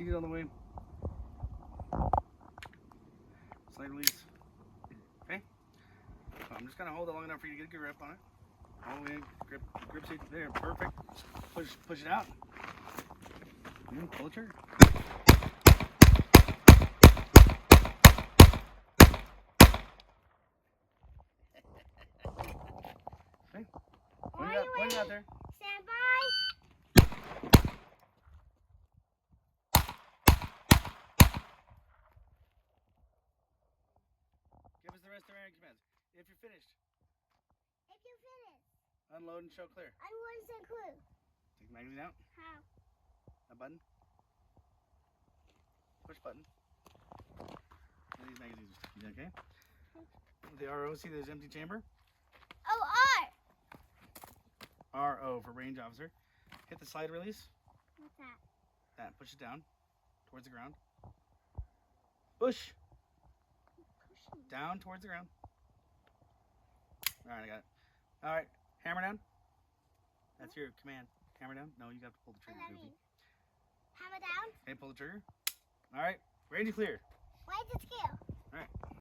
you get on the way. Slide release. Okay. So I'm just gonna hold it long enough for you to get a grip on it. All the way in. Grip seat there. Perfect. Push it out. Pull the trigger. Okay. Point it out there. Stand by. Give us the rest of our commands. If you're finished, If you finish, unload and show clear. I want some clue. Take the magazine out. How? A button. Push button. And these magazines are sticky, okay? The RO, see there's empty chamber? Oh, RO for range officer. Hit the slide release. What's that? That. Push it down towards the ground. Push. Pushing. Down towards the ground. Alright, I got it. Alright, hammer down. That's your command. Hammer down. No, you have to pull the What trigger. does that mean? Hammer down. Okay, pull the trigger. Alright, range clear. Where's the scale? Alright.